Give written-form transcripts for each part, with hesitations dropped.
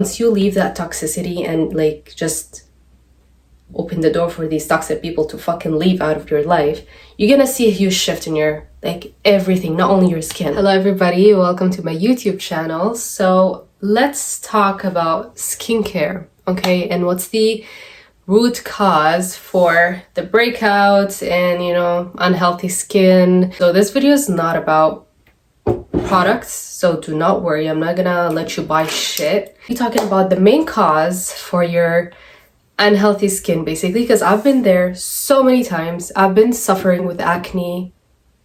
Once you leave that toxicity and like just open the door for these toxic people to fucking leave out of your life, you're gonna see a huge shift in your like everything, not only your skin. Hello everybody, welcome to my YouTube channel. So let's talk about skincare, okay? And what's the root cause for the breakouts and, you know, unhealthy skin. So this video is not about products, so do not worry, I'm not gonna let you buy shit. We're talking about the main cause for your unhealthy skin, basically, because I've been there so many times. I've been suffering with acne,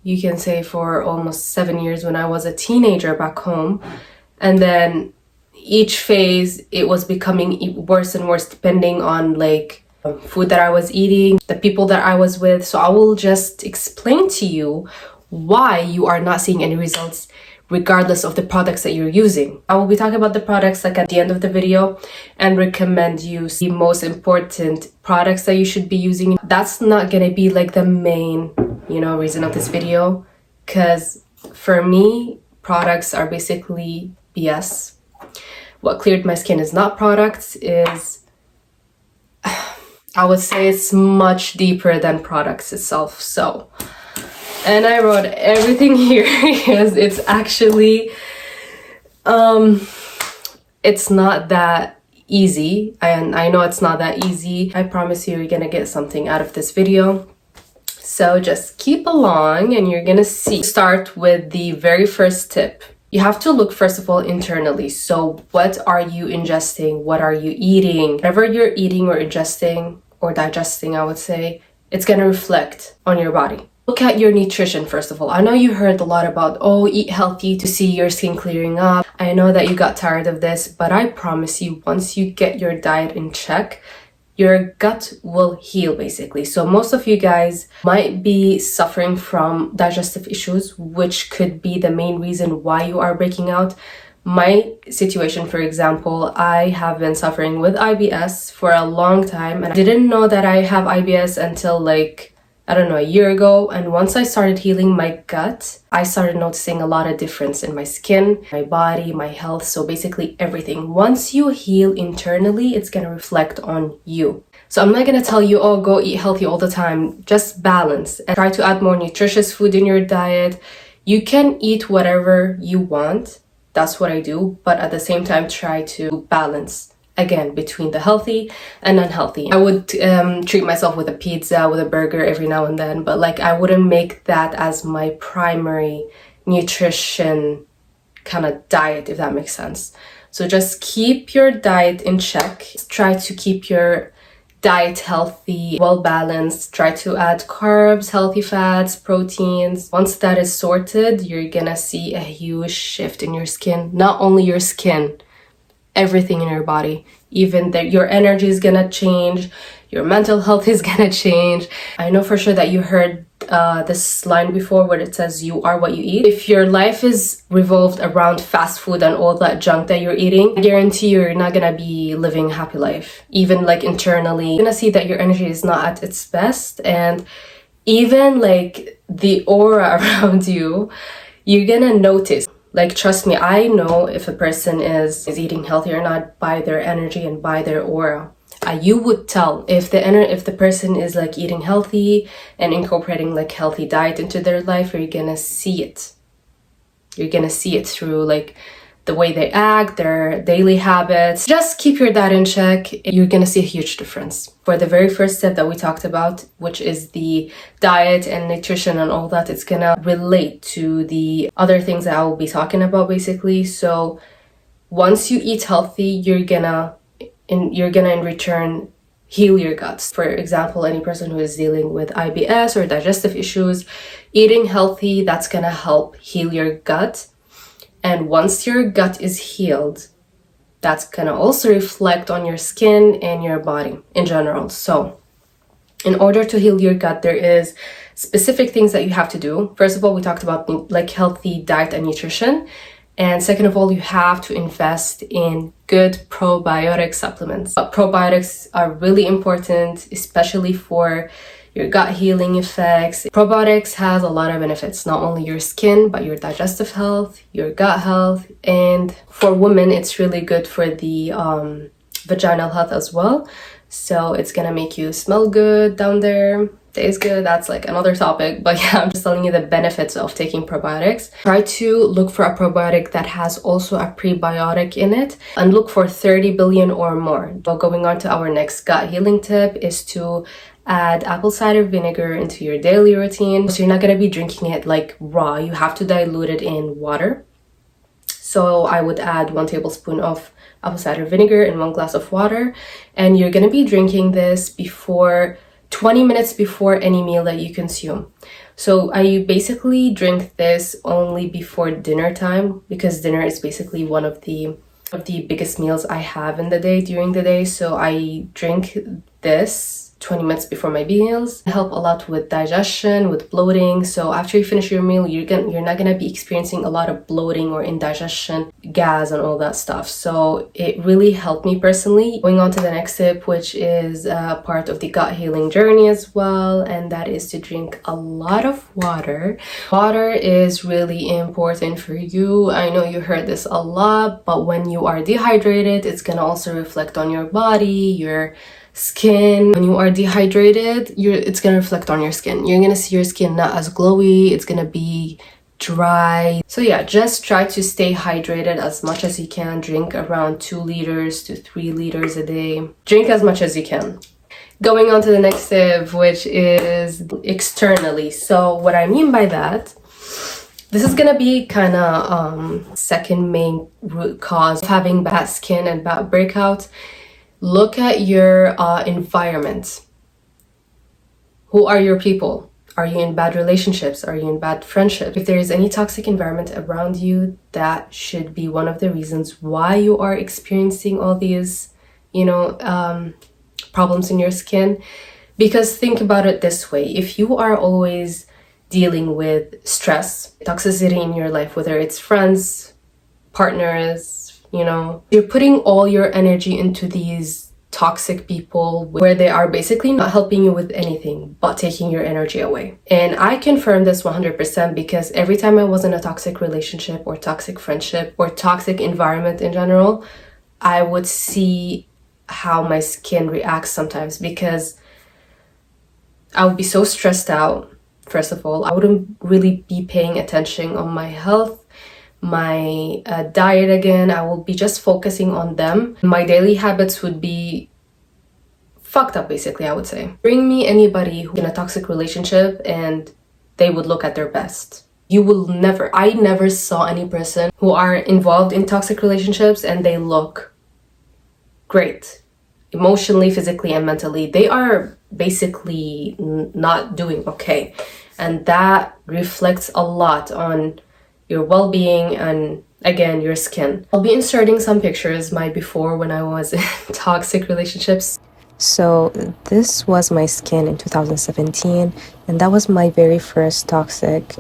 you can say, for almost 7 years when I was a teenager back home. And then each phase, it was becoming worse and worse depending on like food that I was eating, the people that I was with. So I will just explain to you why you are not seeing any results regardless of the products that you're using. I will be talking about the products like at the end of the video and recommend you the most important products that you should be using. That's not gonna be like the main, you know, reason of this video, because for me, products are basically BS. What cleared my skin is not products, is I would say it's much deeper than products itself. So, and I wrote everything here because it's actually it's not that easy, and I know it's not that easy. I promise you're gonna get something out of this video, so just keep along and you're gonna see. Start with the very first tip. You have to look first of all internally. So what are you ingesting? What are you eating? Whatever you're eating or ingesting or digesting, I would say, it's gonna reflect on your body. Look at your nutrition first of all. I know you heard a lot about, oh, eat healthy to see your skin clearing up. I know that you got tired of this, but I promise you, once you get your diet in check, your gut will heal basically. So most of you guys might be suffering from digestive issues, which could be the main reason why you are breaking out. My situation, for example, I have been suffering with IBS for a long time, and I didn't know that I have IBS until like, I don't know, a year ago. And once I started healing my gut, I started noticing a lot of difference in my skin, my body, my health. So basically everything. Once you heal internally, it's gonna reflect on you. So I'm not gonna tell you, oh, go eat healthy all the time. Just balance and try to add more nutritious food in your diet. You can eat whatever you want. That's what I do. But at the same time, try to balance, again, between the healthy and unhealthy. I would treat myself with a pizza, with a burger every now and then, but like I wouldn't make that as my primary nutrition kind of diet, if that makes sense. So just keep your diet in check. Try to keep your diet healthy, well balanced. Try to add carbs, healthy fats, proteins. Once that is sorted, you're gonna see a huge shift in your skin. Not only your skin, everything in your body. Even that your energy is gonna change, your mental health is gonna change. I know for sure that you heard this line before where it says you are what you eat. If your life is revolved around fast food and all that junk that you're eating, I guarantee you're not gonna be living a happy life. Even like internally, you're gonna see that your energy is not at its best, and even like the aura around you, you're gonna notice. Like, trust me, I know if a person is eating healthy or not by their energy and by their aura. You would tell if the person is like eating healthy and incorporating like healthy diet into their life. You're gonna see it. You're gonna see it through like the way they act, their daily habits. Just keep your diet in check. You're gonna see a huge difference. For the very first step that we talked about, which is the diet and nutrition and all that, it's gonna relate to the other things that I will be talking about basically. So once you eat healthy, you're gonna in return heal your guts. For example, any person who is dealing with IBS or digestive issues, eating healthy, that's gonna help heal your gut. And once your gut is healed, that's gonna also reflect on your skin and your body in general. So in order to heal your gut, there is specific things that you have to do. First of all, we talked about like healthy diet and nutrition. And second of all, you have to invest in good probiotic supplements. Probiotics are really important, especially for your gut healing effects. Probiotics has a lot of benefits, not only your skin, but your digestive health, your gut health, and for women, it's really good for the vaginal health as well. So it's gonna make you smell good down there, taste good. That's like another topic, but yeah, I'm just telling you the benefits of taking probiotics. Try to look for a probiotic that has also a prebiotic in it, and look for 30 billion or more. But going on to our next gut healing tip is to add apple cider vinegar into your daily routine. So you're not gonna be drinking it like raw, you have to dilute it in water. So I would add 1 tablespoon of apple cider vinegar in 1 glass of water, and you're gonna be drinking this before 20 minutes before any meal that you consume. So I basically drink this only before dinner time, because dinner is basically one of the biggest meals I have in the day, during the day. So I drink this 20 minutes before my meals. It helps a lot with digestion, with bloating. So after you finish your meal, you're not gonna be experiencing a lot of bloating or indigestion, gas and all that stuff. So it really helped me personally. Going on to the next tip, which is part of the gut healing journey as well, and that is to drink a lot of water. Water is really important for you. I know you heard this a lot, but when you are dehydrated, it's gonna also reflect on your body, your skin. When you are dehydrated, it's gonna reflect on your skin. You're gonna see your skin not as glowy, it's gonna be dry. So yeah, just try to stay hydrated as much as you can. Drink around 2 liters to 3 liters a day. Drink as much as you can. Going on to the next tip, which is externally. So what I mean by that, this is gonna be kind of second main root cause of having bad skin and bad breakouts. Look at your environment. Who are your people? Are you in bad relationships? Are you in bad friendships? If there is any toxic environment around you, that should be one of the reasons why you are experiencing all these, problems in your skin. Because think about it this way. If you are always dealing with stress, toxicity in your life, whether it's friends, partners, you're putting all your energy into these toxic people where they are basically not helping you with anything but taking your energy away. And I confirm this 100% because every time I was in a toxic relationship or toxic friendship or toxic environment in general, I would see how my skin reacts sometimes, because I would be so stressed out. First of all, I wouldn't really be paying attention on my health, my diet again. I will be just focusing on them. My daily habits would be fucked up, basically, I would say. Bring me anybody who's in a toxic relationship and they would look at their best. I never saw any person who are involved in toxic relationships and they look great. Emotionally, physically, and mentally, they are basically not doing okay. And that reflects a lot on your well-being and again your skin. I'll be inserting some pictures my before when I was in toxic relationships. So this was my skin in 2017, and that was my very first toxic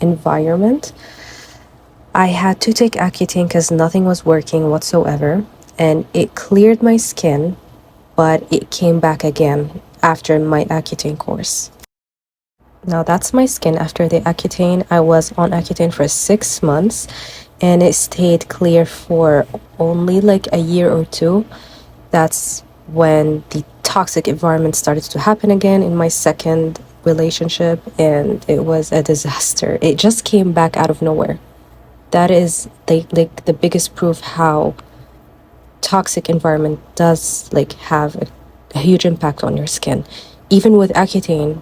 environment. I had to take Accutane because nothing was working whatsoever, and it cleared my skin, but it came back again after my Accutane course. Now that's my skin after the Accutane. I was on Accutane for 6 months and it stayed clear for only like a year or 2. That's when the toxic environment started to happen again in my second relationship, and it was a disaster. It just came back out of nowhere. That is like the biggest proof how toxic environment does have a huge impact on your skin. Even with Accutane,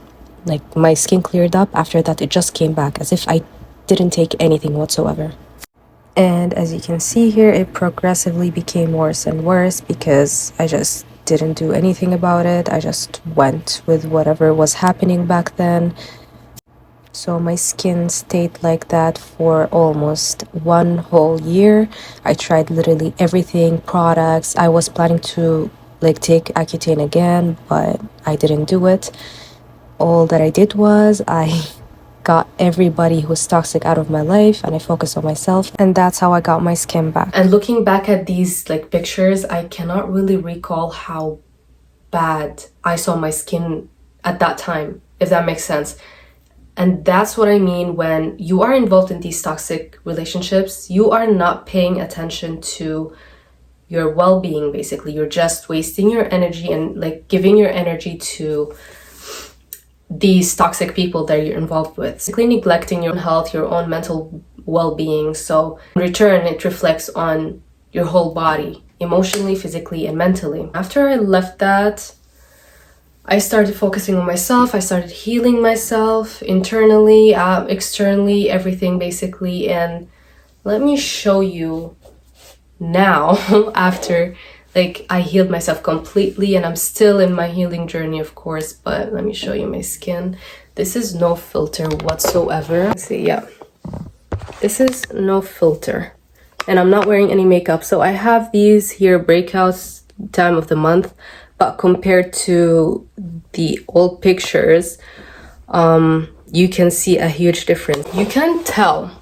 my skin cleared up. After that, it just came back as if I didn't take anything whatsoever. And as you can see here, it progressively became worse and worse because I just didn't do anything about it. I just went with whatever was happening back then. So my skin stayed like that for almost 1 whole year. I tried literally everything, products. I was planning to take Accutane again, but I didn't do it. All that I did was I got everybody who's toxic out of my life and I focused on myself, and that's how I got my skin back. And looking back at these pictures, I cannot really recall how bad I saw my skin at that time, if that makes sense. And that's what I mean when you are involved in these toxic relationships. You are not paying attention to your well-being, basically. You're just wasting your energy and like giving your energy to these toxic people that you're involved with. Basically neglecting your own health, your own mental well-being. So in return, it reflects on your whole body, emotionally, physically, and mentally. After I left that, I started focusing on myself. I started healing myself internally, externally, everything basically. And let me show you now after like I healed myself completely, and I'm still in my healing journey, of course, but let me show you my skin. This is no filter whatsoever. Let's see, yeah. This is no filter. And I'm not wearing any makeup. So I have these here breakouts time of the month. But compared to the old pictures, you can see a huge difference. You can tell,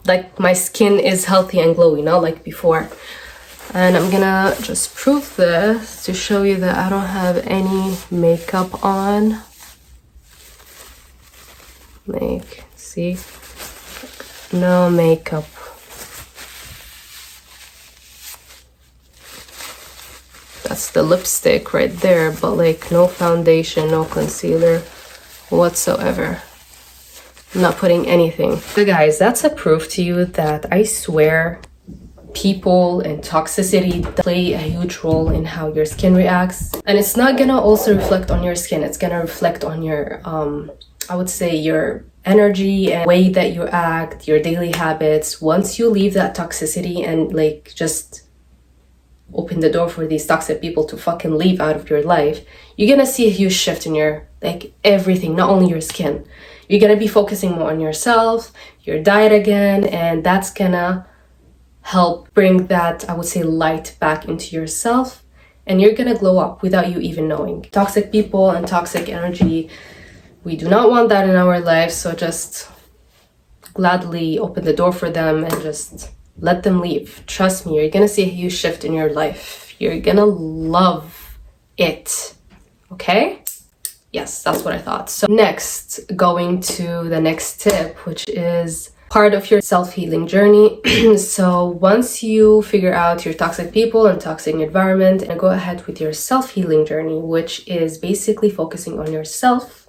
like my skin is healthy and glowy, not like before. And I'm gonna just prove this to show you that I don't have any makeup on. Like, see? No makeup. That's the lipstick right there, but like no foundation, no concealer whatsoever. I'm not putting anything. So guys, that's a proof to you that I swear people and toxicity play a huge role in how your skin reacts. And it's not gonna also reflect on your skin, it's gonna reflect on your, I would say your energy and way that you act, your daily habits. Once you leave that toxicity and like just open the door for these toxic people to fucking leave out of your life, you're gonna see a huge shift in your like everything, not only your skin. You're gonna be focusing more on yourself, your diet again, and that's gonna help bring that, I would say, light back into yourself, and you're gonna glow up without you even knowing. Toxic people and toxic energy, we do not want that in our lives, so just gladly open the door for them and just let them leave. Trust me, you're gonna see a huge shift in your life. You're gonna love it, okay? Yes, that's what I thought. So next, going to the next tip, which is part of your self-healing journey. So once you figure out your toxic people and toxic environment, and go ahead with your self-healing journey, which is basically focusing on yourself,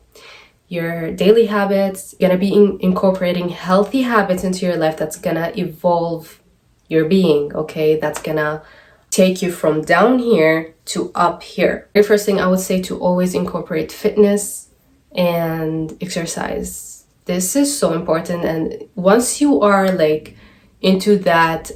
your daily habits. You're gonna be incorporating healthy habits into your life that's gonna evolve your being, okay? That's gonna take you from down here to up here. The first thing I would say to always incorporate fitness and exercise. This is so important, and once you are like into that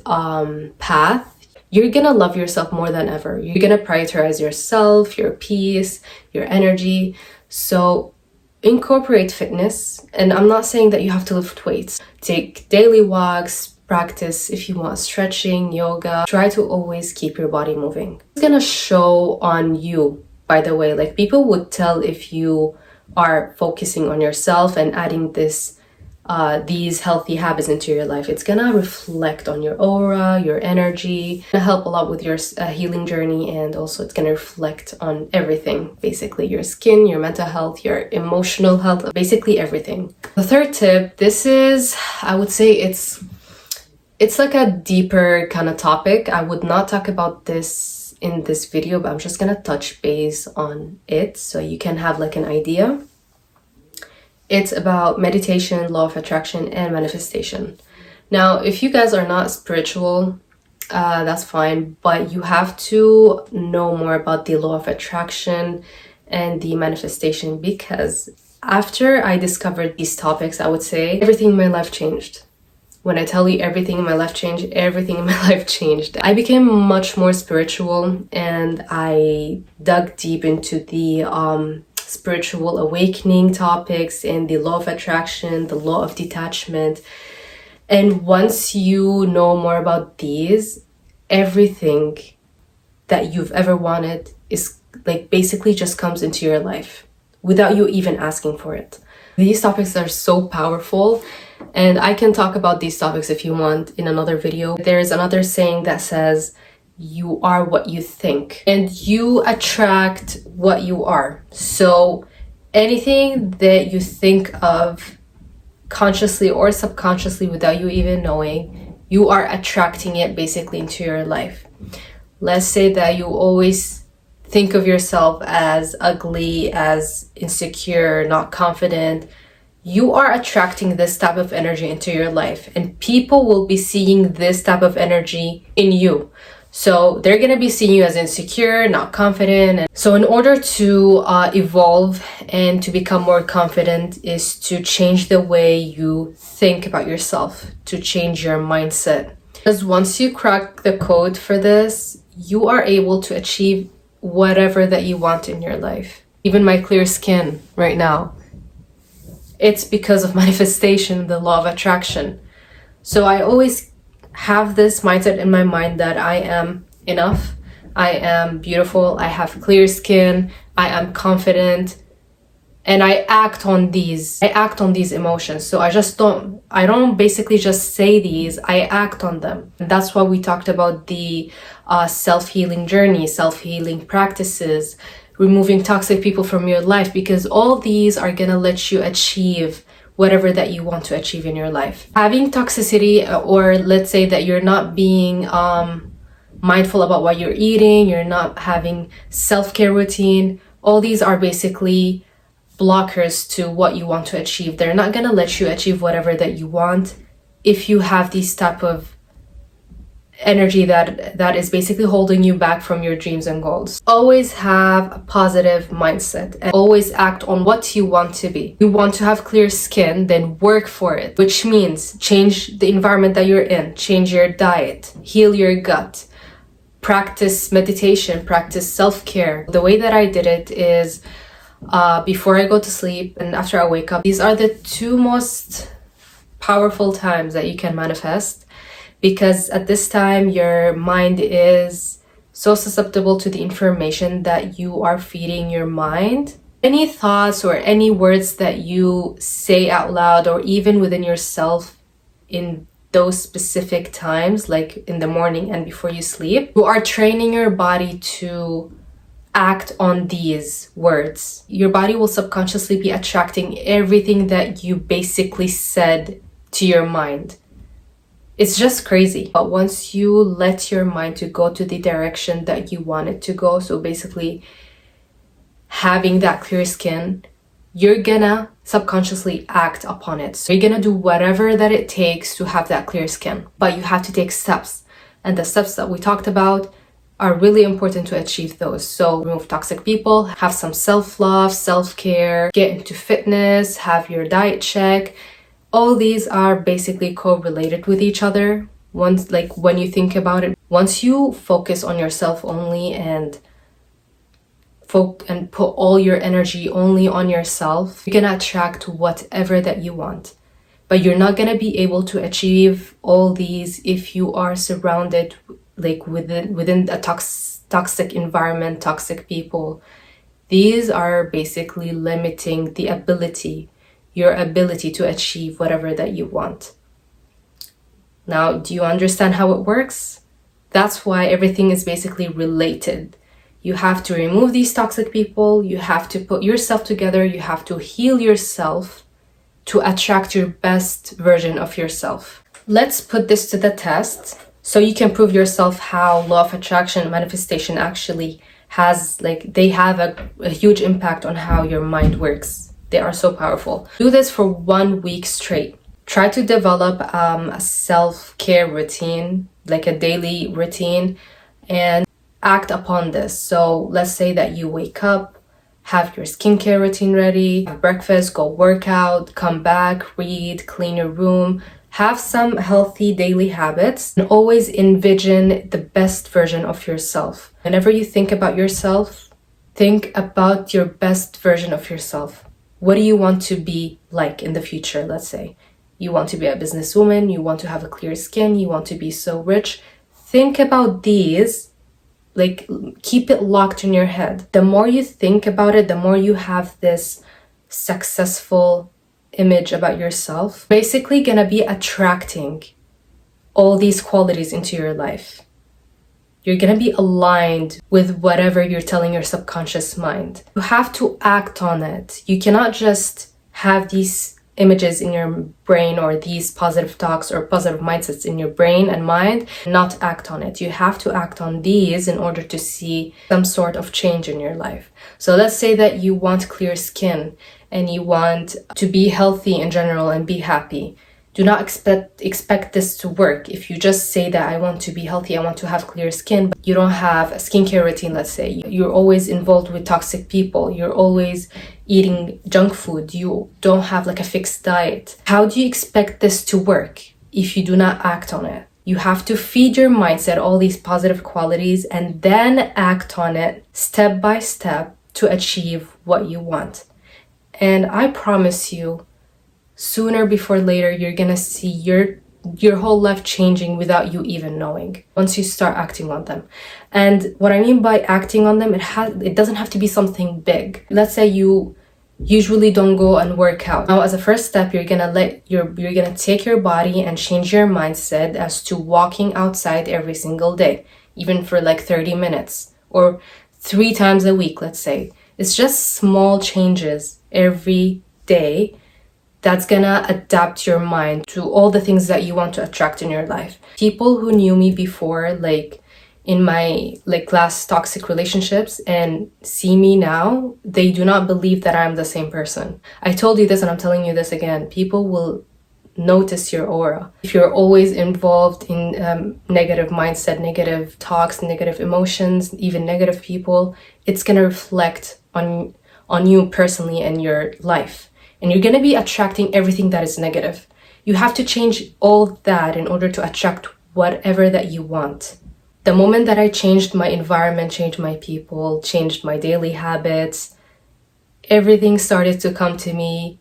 path, you're gonna love yourself more than ever. You're gonna prioritize yourself, your peace, your energy. So incorporate fitness, and I'm not saying that you have to lift weights. Take daily walks, practice if you want stretching, yoga. Try to always keep your body moving. It's gonna show on you, by the way. Like people would tell if you are focusing on yourself and adding these healthy habits into your life. It's gonna reflect on your aura, your energy. It's gonna help a lot with your healing journey, and also it's gonna reflect on everything, basically your skin, your mental health, your emotional health, basically everything. The third tip, this is, I would say it's like a deeper kind of topic. I would not talk about this in this video, but I'm just gonna touch base on it so you can have like an idea. It's about meditation, law of attraction, and manifestation. Now, if you guys are not spiritual, that's fine, but you have to know more about the law of attraction and the manifestation, because after I discovered these topics, I would say everything in my life changed. When I tell you everything in my life changed, everything in my life changed. I became much more spiritual, and I dug deep into the spiritual awakening topics and the law of attraction, the law of detachment. And once you know more about these, everything that you've ever wanted is like basically just comes into your life without you even asking for it. These topics are so powerful, and I can talk about these topics if you want in another video. There's another saying that says, you are what you think, and you attract what you are. So anything that you think of consciously or subconsciously without you even knowing, you are attracting it basically into your life. Let's say that you always think of yourself as ugly, as insecure, not confident. You are attracting this type of energy into your life, and people will be seeing this type of energy in you. So they're going to be seeing you as insecure, not confident. And so in order to evolve and to become more confident is to change the way you think about yourself, to change your mindset. Because once you crack the code for this, you are able to achieve whatever that you want in your life. Even my clear skin right now, it's because of manifestation, the law of attraction. So I always have this mindset in my mind that I am enough, I am beautiful, I have clear skin, I am confident, and I act on these emotions. So I don't basically just say these, I act on them. And that's why we talked about the self-healing journey, self-healing practices, removing toxic people from your life, because all these are gonna let you achieve whatever that you want to achieve in your life. Having toxicity, or let's say that you're not being mindful about what you're eating, you're not having self-care routine, all these are basically blockers to what you want to achieve. They're not gonna let you achieve whatever that you want if you have these type of energy that is basically holding you back from your dreams and goals. Always have a positive mindset and always act on what you want to be. You want to have clear skin, then work for it, which means change the environment that you're in, change your diet, heal your gut, practice meditation, practice self-care. The way that I did it is before I go to sleep and after I wake up. These are the two most powerful times that you can manifest, because at this time your mind is so susceptible to the information that you are feeding your mind. Any thoughts or any words that you say out loud or even within yourself in those specific times, like in the morning and before you sleep, you are training your body to act on these words. Your body will subconsciously be attracting everything that you basically said to your mind. It's just crazy. But once you let your mind to go to the direction that you want it to go, so basically having that clear skin, you're gonna subconsciously act upon it. So you're gonna do whatever that it takes to have that clear skin. But you have to take steps. And the steps that we talked about are really important to achieve those. So remove toxic people, have some self-love, self-care, get into fitness, have your diet check. All these are basically correlated with each other. Once, like when you think about it, once you focus on yourself only and put all your energy only on yourself, you're gonna attract whatever that you want. But you're not gonna be able to achieve all these if you are surrounded like within a toxic environment, toxic people. These are basically limiting the your ability to achieve whatever that you want. Now, do you understand how it works? That's why everything is basically related. You have to remove these toxic people, you have to put yourself together, you have to heal yourself to attract your best version of yourself. Let's put this to the test so you can prove yourself how law of attraction and manifestation actually they have a huge impact on how your mind works. They are so powerful. Do this for 1 week straight. Try to develop a self-care routine, like a daily routine, and act upon this. So let's say that you wake up, have your skincare routine ready, have breakfast, go work out, come back, read, clean your room, have some healthy daily habits, and always envision the best version of yourself. Whenever you think about yourself, think about your best version of yourself. What do you want to be like in the future? Let's say you want to be a businesswoman, you want to have a clear skin, you want to be so rich. Think about these, like keep it locked in your head. The more you think about it, the more you have this successful image about yourself, basically gonna be attracting all these qualities into your life. You're gonna be aligned with whatever you're telling your subconscious mind. You have to act on it. You cannot just have these images in your brain or these positive thoughts or positive mindsets in your brain and mind, not act on it. You have to act on these in order to see some sort of change in your life. So let's say that you want clear skin and you want to be healthy in general and be happy. Do not expect this to work. If you just say that I want to be healthy, I want to have clear skin, but you don't have a skincare routine, let's say. You're always involved with toxic people. You're always eating junk food. You don't have like a fixed diet. How do you expect this to work if you do not act on it? You have to feed your mindset all these positive qualities and then act on it step by step to achieve what you want. And I promise you, sooner before later, you're gonna see your whole life changing without you even knowing once you start acting on them. And what I mean by acting on them, it doesn't have to be something big. Let's say you usually don't go and work out. Now, as a first step, you're gonna take your body and change your mindset as to walking outside every single day, even for like 30 minutes or 3 times a week, let's say. It's just small changes every day that's gonna adapt your mind to all the things that you want to attract in your life. People who knew me before, like in my last toxic relationships, and see me now, they do not believe that I'm the same person. I told you this and I'm telling you this again. People will notice your aura. If you're always involved in negative mindset, negative talks, negative emotions, even negative people, it's gonna reflect on you personally and your life. And you're gonna be attracting everything that is negative. You have to change all that in order to attract whatever that you want. The moment that I changed my environment, changed my people, changed my daily habits, everything started to come to me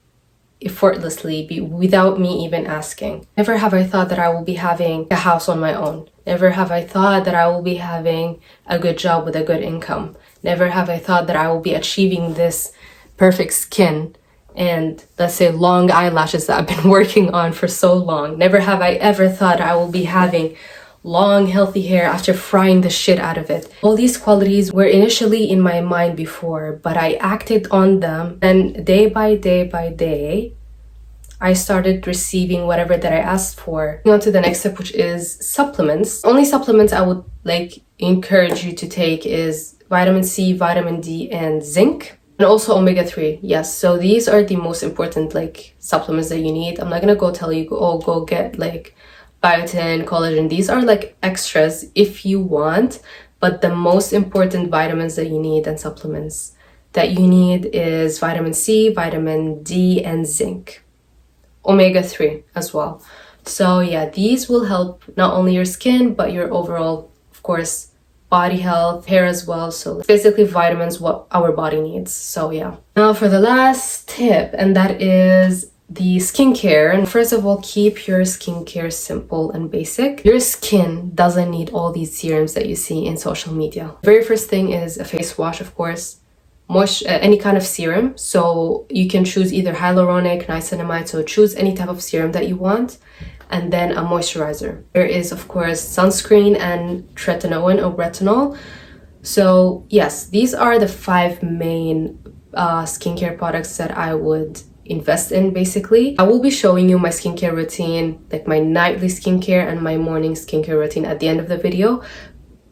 effortlessly without me even asking. Never have I thought that I will be having a house on my own. Never have I thought that I will be having a good job with a good income. Never have I thought that I will be achieving this perfect skin and, let's say, long eyelashes that I've been working on for so long. Never have I ever thought I will be having long, healthy hair after frying the shit out of it. All these qualities were initially in my mind before, but I acted on them, and day by day, I started receiving whatever that I asked for. On to the next step, which is supplements. Only supplements I would encourage you to take is vitamin C, vitamin D, and zinc. And also omega-3, yes. So these are the most important supplements that you need. I'm not gonna go tell you, oh, go get biotin, collagen. These are extras if you want, but the most important vitamins that you need and supplements that you need is vitamin C, vitamin D, and zinc. Omega-3 as well. So yeah, these will help not only your skin, but your overall, of course, body health, hair as well. So basically vitamins, what our body needs. So yeah. Now for the last tip, and that is the skincare. And first of all, keep your skincare simple and basic. Your skin doesn't need all these serums that you see in social media. Very first thing is a face wash, of course. Any kind of serum. So you can choose either hyaluronic, niacinamide. So choose any type of serum that you want. And then a moisturizer. There is, of course, sunscreen and tretinoin or retinol. So yes, these are the 5 main skincare products that I would invest in. Basically, I will be showing you my skincare routine, my nightly skincare and my morning skincare routine at the end of the video.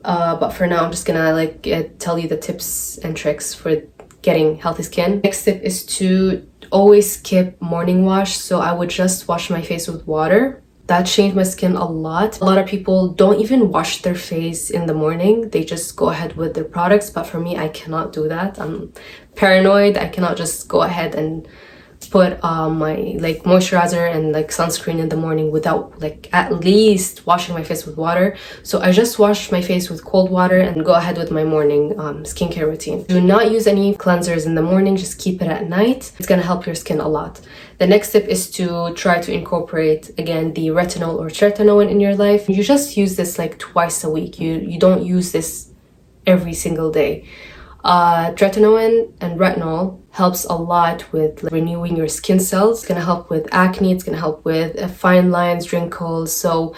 But for now, I'm just gonna tell you the tips and tricks for getting healthy skin. Next tip is to always skip morning wash. So I would just wash my face with water. That changed my skin a lot. A lot of people don't even wash their face in the morning. They just go ahead with their products. But for me, I cannot do that. I'm paranoid. I cannot just go ahead and put my moisturizer and sunscreen in the morning without at least washing my face with water. So I just wash my face with cold water and go ahead with my morning skincare routine. Do not use any cleansers in the morning, just keep it at night. It's gonna help your skin a lot. The next tip is to try to incorporate again the retinol or tretinoin in your life. You just use this twice a week. You don't use this every single day. Tretinoin and retinol helps a lot with renewing your skin cells. It's gonna help with acne. It's gonna help with fine lines, wrinkles. So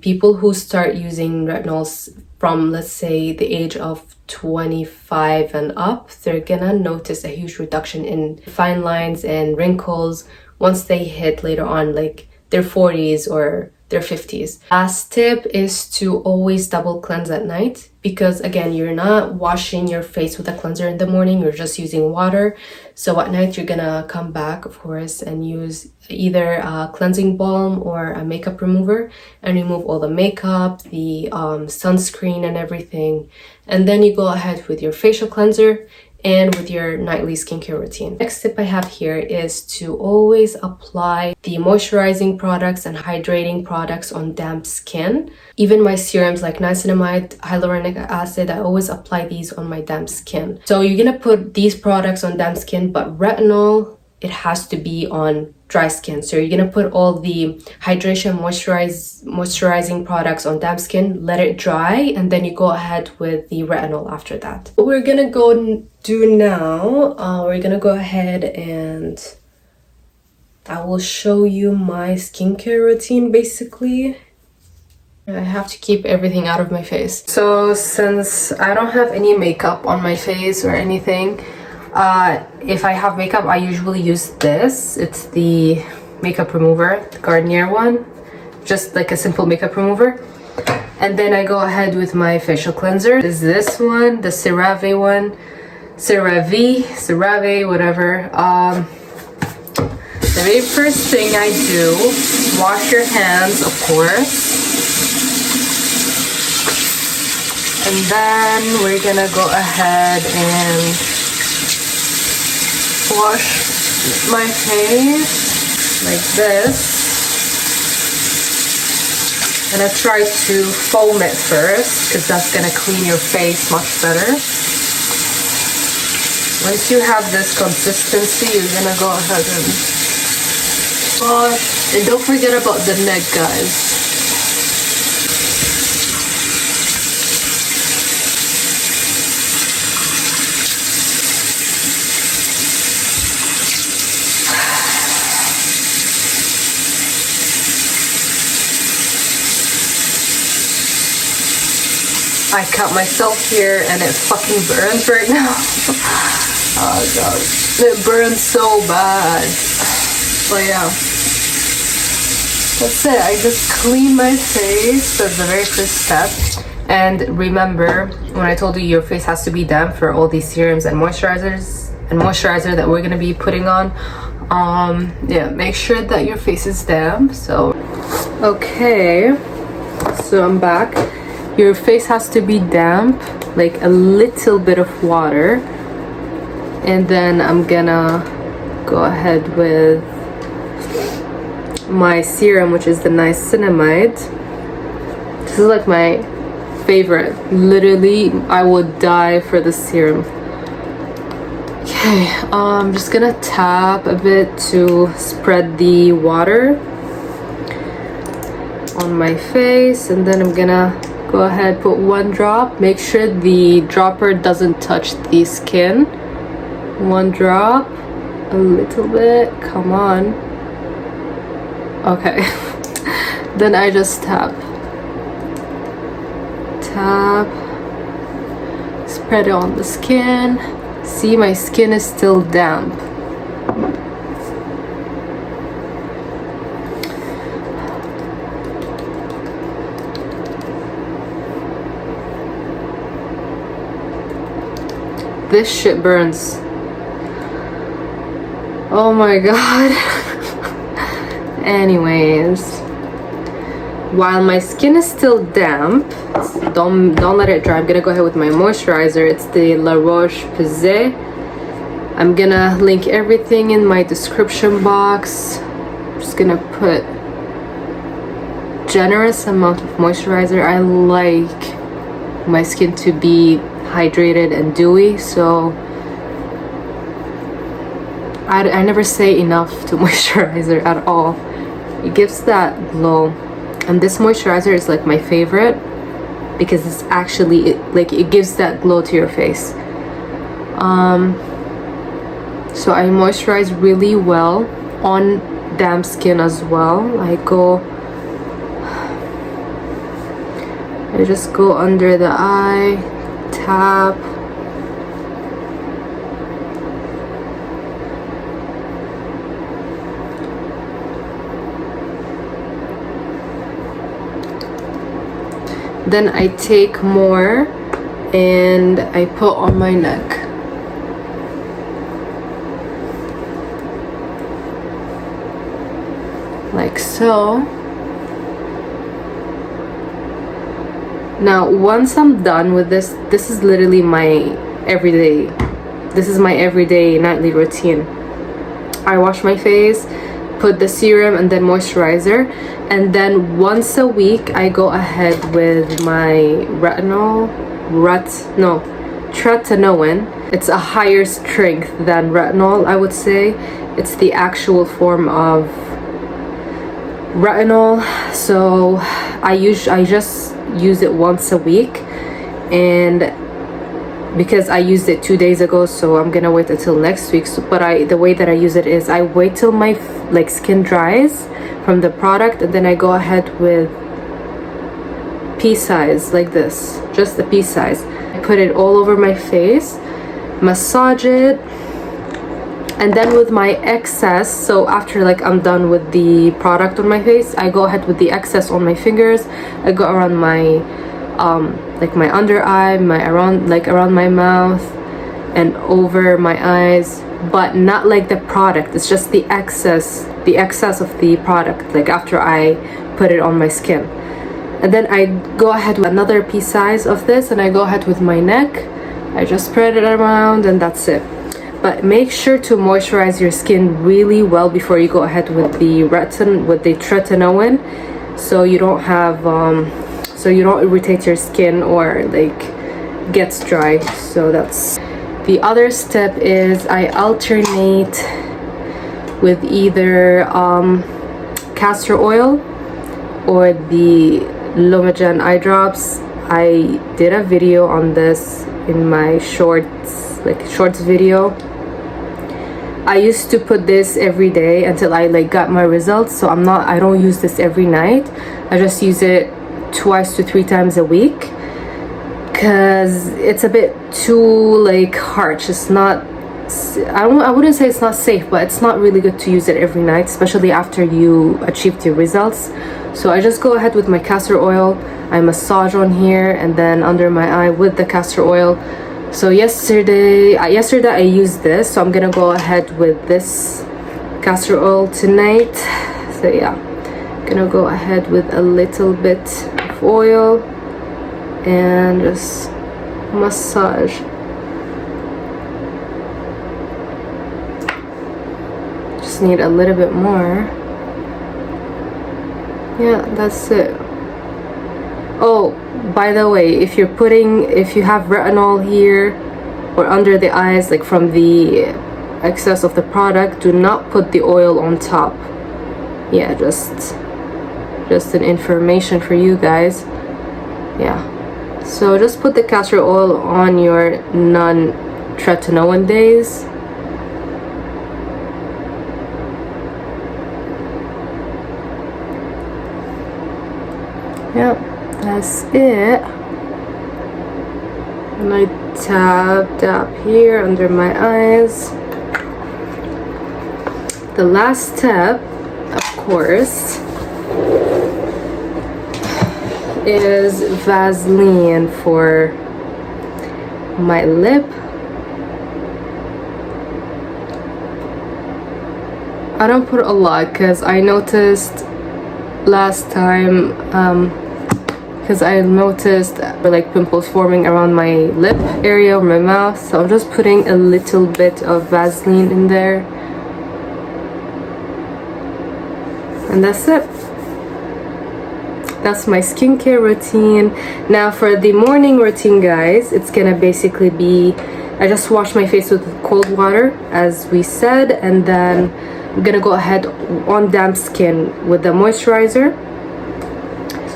people who start using retinols from, let's say, the age of 25 and up, they're gonna notice a huge reduction in fine lines and wrinkles once they hit later on, like their 40s or their 50s. Last tip is to always double cleanse at night, because again, you're not washing your face with a cleanser in the morning, you're just using water. So at night you're gonna come back, of course, and use either a cleansing balm or a makeup remover and remove all the makeup, the sunscreen and everything. And then you go ahead with your facial cleanser and with your nightly skincare routine. Next tip I have here is to always apply the moisturizing products and hydrating products on damp skin. Even my serums like niacinamide, hyaluronic acid, I always apply these on my damp skin. So you're gonna put these products on damp skin, but retinol, it has to be on dry skin. So you're gonna put all the hydration moisturizing products on damp skin, let it dry, and then you go ahead with the retinol after that. What we're gonna go do now, we're gonna go ahead and I will show you my skincare routine basically. I have to keep everything out of my face. So since I don't have any makeup on my face or anything, if I have makeup, I usually use this. It's the makeup remover, the Garnier one, just like a simple makeup remover. And then I go ahead with my facial cleanser. Is this one, the CeraVe one, CeraVe, whatever. The very first thing I do, wash your hands, of course. And then we're gonna go ahead and wash my face like this. And I try to foam it first because that's gonna clean your face much better. Once you have this consistency, you're gonna go ahead and wash. And don't forget about the neck, guys. I cut myself here and it fucking burns right now. Oh god, it burns so bad. But yeah, that's it. I just clean my face. That's the very first step. And remember, when I told you your face has to be damp for all these serums and moisturizer that we're gonna be putting on, yeah, make sure that your face is damp. So okay, so I'm back. Your face has to be damp, like a little bit of water. And then I'm gonna go ahead with my serum, which is the niacinamide. This is like my favorite. Literally, I would die for the serum. Okay, I'm just gonna tap a bit to spread the water on my face, and then I'm gonna go ahead, put one drop. Make sure the dropper doesn't touch the skin. One drop, a little bit, come on. Okay. Then I just tap, spread it on the skin. See, my skin is still damp. This shit burns. Oh my god. Anyways, while my skin is still damp, don't let it dry. I'm gonna go ahead with my moisturizer. It's the La Roche-Posay. I'm gonna link everything in my description box. I'm just gonna put generous amount of moisturizer. I like my skin to be hydrated and dewy, so I never say enough to moisturizer at all. It gives that glow, and this moisturizer is like my favorite because it's actually it gives that glow to your face. So I moisturize really well on damp skin as well. I go I just go under the eye, tap. Then I take more and I put on my neck. Like so. Now once I'm done with this, this is literally my everyday, this is my everyday nightly routine. I wash my face, put the serum and then moisturizer, and then once a week I go ahead with my tretinoin. It's a higher strength than retinol, I would say. It's the actual form of retinol, so I just use it once a week, and because I used it 2 days ago, so I'm gonna wait until next week. But the way that I use it is I wait till my skin dries from the product, and then I go ahead with pea size like this, just the pea size. I put it all over my face, massage it, and then with my excess, so after I'm done with the product on my face, I go ahead with the excess on my fingers. I go around my my under eye, around my mouth and over my eyes, but not like the product. It's just the excess of the product, after I put it on my skin. And then I go ahead with another pea size of this, and I go ahead with my neck. I just spread it around, and that's it. But make sure to moisturize your skin really well before you go ahead with the tretinoin, so you don't have so you don't irritate your skin or gets dry. So that's the other step. Is I alternate with either castor oil or the Lumigen eye drops. I did a video on this in my shorts video. I used to put this every day until I got my results, so I don't use this every night. I just use it 2 to 3 times a week, because it's a bit too harsh. It's not, I wouldn't say it's not safe, but it's not really good to use it every night, especially after you achieved your results. So I just go ahead with my castor oil. I massage on here and then under my eye with the castor oil. So yesterday I used this, so I'm gonna go ahead with this castor oil tonight. So yeah, I'm gonna go ahead with a little bit of oil and just massage. Just need a little bit more. Yeah, that's it. Oh, by the way, if you have retinol here or under the eyes, from the excess of the product, do not put the oil on top. Yeah, just an information for you guys. Yeah, so just put the castor oil on your non-tretinoin days. Yep, that's it. And I dab here under my eyes. The last step, of course, is Vaseline for my lip. I don't put a lot because I noticed last time because I noticed pimples forming around my lip area or my mouth, so I'm just putting a little bit of Vaseline in there, and that's it. That's my skincare routine. Now for the morning routine, guys, it's gonna basically be, I just wash my face with cold water as we said, and then I'm gonna go ahead on damp skin with the moisturizer,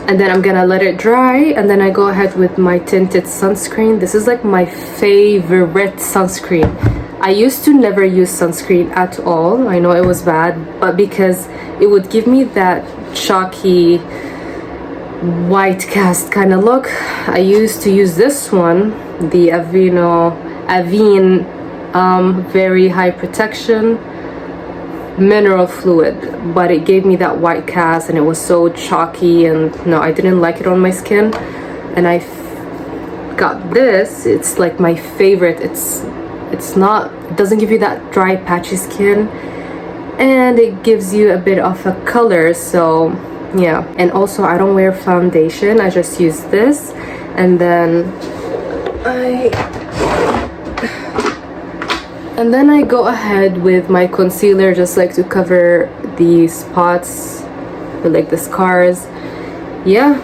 and then I'm gonna let it dry, and then I go ahead with my tinted sunscreen. This is my favorite sunscreen. I used to never use sunscreen at all. I know it was bad, but because it would give me that chalky white cast kind of look. I used to use this one, the Avene very high protection mineral fluid, but it gave me that white cast and it was so chalky, and no, I didn't like it on my skin. And I got this. It's like my favorite. It doesn't give you that dry patchy skin, and it gives you a bit of a color. So yeah, and also I don't wear foundation. I just use this, and then I go ahead with my concealer, just like to cover the spots, like the scars. Yeah,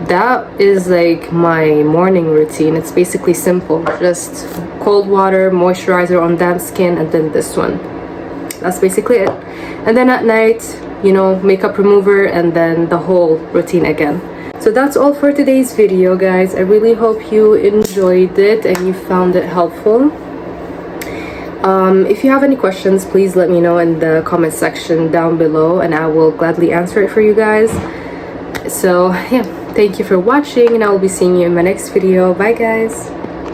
that is like my morning routine. It's basically simple, just cold water, moisturizer on damp skin, and then this one. That's basically it. And then at night, you know, makeup remover, and then the whole routine again. So that's all for today's video, guys. I really hope you enjoyed it and you found it helpful. If you have any questions, please let me know in the comment section down below, and I will gladly answer it for you guys. So yeah, thank you for watching, and I will be seeing you in my next video. Bye guys.